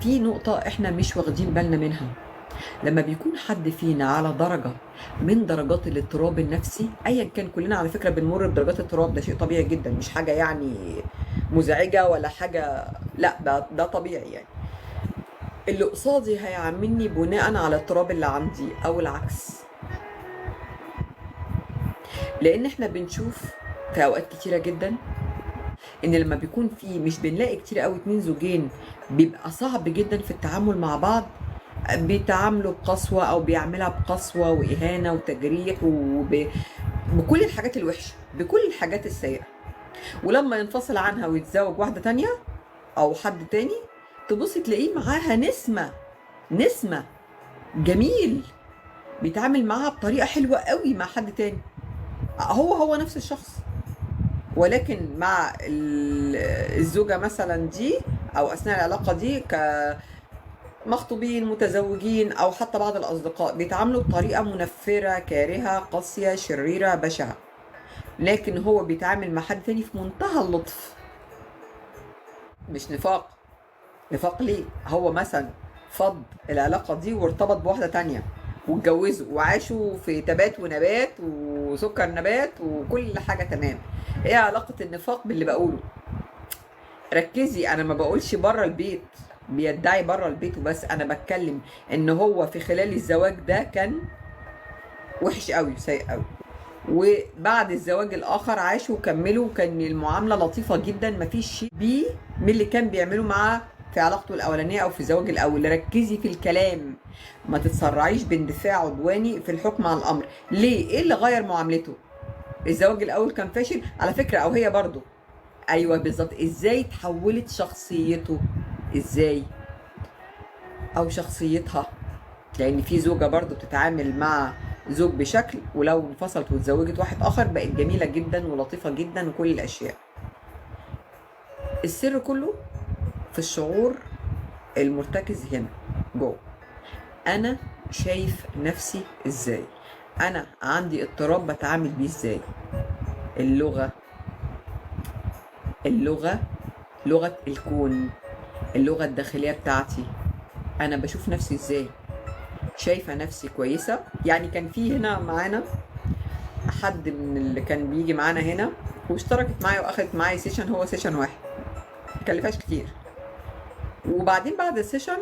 في نقطة احنا مش واخدين بالنا منها. لما بيكون حد فينا على درجة من درجات الاضطراب النفسي ايا كان، كلنا على فكرة بنمر بدرجات اضطراب، ده شيء طبيعي جدا، مش حاجة يعني مزعجة ولا حاجة، لا ده طبيعي يعني. اللي قصادي هيعاملني بناء على الاضطراب اللي عندي او العكس. لان احنا بنشوف في اوقات كتيرة جدا ان لما بيكون في، مش بنلاقي كتير قوي اتنين زوجين بيبقى صعب جدا في التعامل مع بعض، بيتعاملوا بقسوة او بيعملها بقسوة واهانة وتجريح بكل الحاجات الوحشة، بكل الحاجات السيئة. ولما ينفصل عنها ويتزوج واحدة تانية او حد تاني، تبص تلاقيه معاها نسمة جميل، بيتعامل معاها بطريقة حلوة قوي مع حد تاني، هو نفس الشخص، ولكن مع الزوجة مثلا دي او اثناء العلاقة دي كمخطوبين متزوجين او حتى بعض الاصدقاء، بيتعاملوا بطريقة منفرة كارهة قاسية شريرة بشعة. لكن هو بيتعامل مع حد تاني في منتهى اللطف، مش نفاق. نفاق ليه؟ هو مثلا فض العلاقة دي وارتبط بواحدة تانية واتجوزوا وعاشوا في تبات ونبات وسكر نبات وكل حاجة تمام. ايه علاقة النفاق باللي بقوله؟ ركزي، انا ما بقولش بره البيت، بيدعي بره البيت وبس، انا بتكلم ان هو في خلال الزواج ده كان وحش قوي سيء قوي، وبعد الزواج الاخر عاشوا وكملوا وكان المعامله لطيفه جدا، مفيش شيء بيه من اللي كان بيعمله معاه في علاقته الاولانيه او في الزواج الاول. ركزي في الكلام، ما تتسرعيش باندفاع عدواني في الحكم على الامر. ليه؟ ايه اللي غير معاملته؟ الزواج الاول كان فاشل على فكره، او هي برضو. ايوه بالظبط، ازاي تحولت شخصيته؟ ازاي؟ او شخصيتها، لان في زوجه برضو بتتعامل مع زوج بشكل، ولو انفصلت واتزوجت واحد اخر بقت جميله جدا ولطيفه جدا وكل الاشياء. السر كله في الشعور المرتكز هنا جوه. انا شايف نفسي ازاي؟ انا عندي اضطراب بتعامل بيه ازاي؟ اللغه اللغه لغه الكون، اللغه الداخليه بتاعتي. انا بشوف نفسي ازاي؟ شايفه نفسي كويسه؟ يعني كان في هنا معانا حد من اللي كان بيجي معانا هنا واشتركت معايا واخدت معايا سيشن، هو سيشن واحد مكلفهاش كتير، وبعدين بعد السيشن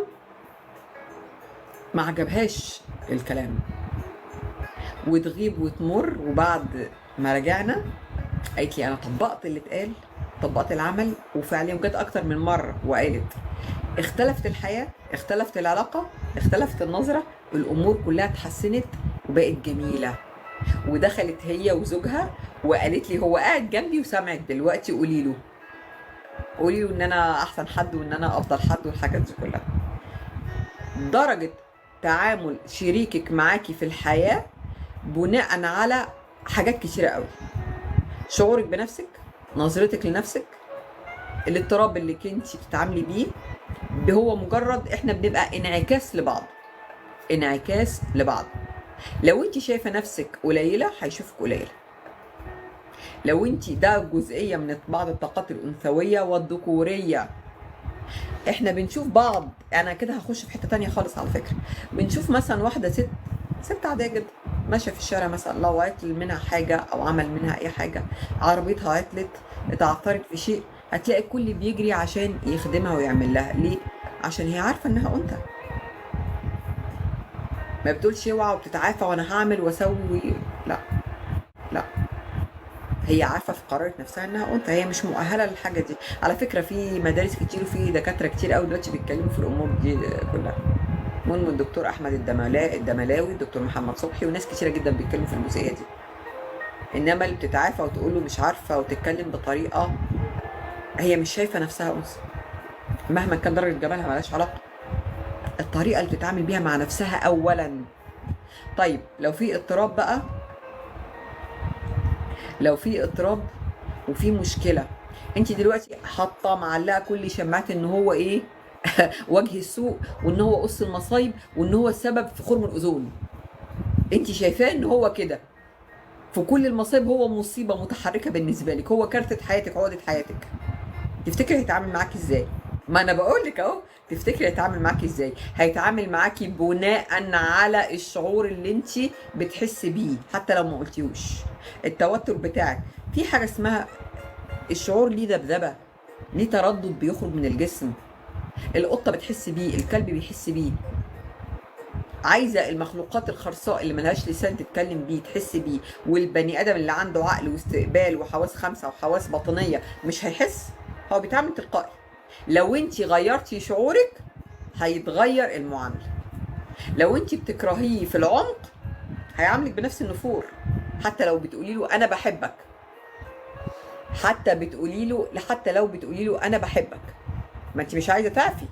ما عجبهاش الكلام وتغيب وتمر، وبعد ما رجعنا قالت لي انا طبقت اللي اتقال، طبقت العمل وفعليا جت اكتر من مره، وقالت اختلفت الحياه، اختلفت العلاقه، اختلفت النظره، الامور كلها اتحسنت وبقت جميله. ودخلت هي وزوجها وقالت لي هو قاعد جنبي وسامعك دلوقتي، قولي له ان انا احسن حد وان انا افضل حد والحاجات دي كلها. درجه تعامل شريكك معاكي في الحياه بناء على حاجات كتيره قوي: شعورك بنفسك، نظرتك لنفسك، الاضطراب اللي كنتي بتتعاملي بيه. هو مجرد احنا بنبقى انعكاس لبعض. لو انت شايفه نفسك قليله هيشوفك قليله. لو انت، ده جزئيه من بعض الطاقات الانثويه والذكوريه. احنا بنشوف بعض، انا كده هخش في حته تانية خالص على فكره. بنشوف مثلا واحده ست عاديه جدا ماشيه في الشارع مثلا، لو عطل منها حاجه او عمل منها اي حاجه، عربيتها عطلت، اتعثرت في شيء، هتلاقي الكل بيجري عشان يخدمها ويعمل لها. ليه؟ عشان هي عارفه انها انثى، ما بتقولش اوعى وبتتعافى وانا هعمل واسوي. لا لا، هي عارفه في قرارة نفسها انها انثى، هي مش مؤهله للحاجه دي. على فكره في مدارس كتير وفي دكاتره كتير قوي دلوقتي بيتكلموا في الامور دي كلها، من الدكتور احمد الدملاوي، الدكتور محمد صبحي، وناس كتيره جدا بيتكلموا في الجزئيه دي. انما اللي بتتعافى وتقول له مش عارفه وتتكلم بطريقه، هي مش شايفه نفسها انثى مهما كان درجه جمالها، مالهاش علاقه. الطريقه اللي بتتعامل بيها مع نفسها اولا. طيب لو في اضطراب بقى، لو في اضطراب وفي مشكله، انت دلوقتي حاطه معلقه كل شماعه ان هو ايه وجه السوء، وان هو قص المصايب، وان هو السبب في خرم الاوزون. انت شايفاه ان هو كده في كل المصايب، هو مصيبه متحركه بالنسبه لك، هو كارثه حياتك، عقده حياتك. تفتكري هيتعامل معاك ازاي؟ ما انا بقول لك اهو. تفتكري هيتعامل معاكي ازاي؟ هيتعامل معاكي بناء على الشعور اللي انت بتحسي بيه حتى لو ما قلتيهوش. التوتر بتاعك في حاجه اسمها الشعور، ليه ذبذبه، ليه تردد بيخرج من الجسم. القطه بتحس بيه، الكلب بيحس بيه. عايزه المخلوقات الخرساء اللي ملهاش لسان تتكلم بيه تحس بيه، والبني ادم اللي عنده عقل واستقبال وحواس خمسه وحواس باطنيه مش هيحس؟ هو بيتعامل تلقائي. لو انت غيرتي شعورك هيتغير المعامله. لو انت بتكرهيه في العمق هيعاملك بنفس النفور. حتى لو بتقولي له انا بحبك، حتى لو بتقولي له انا بحبك، ما انت مش عايزه تعفي.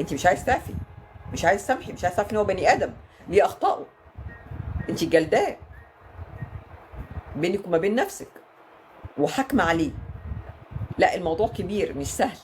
انت مش عايز تعفي، مش عايز تسامحي، مش عايز تعرفي ان هو بني ادم ليه اخطائه. انت جلداه بينك وما بين نفسك وحاكمه عليه. لا، الموضوع كبير مش سهل.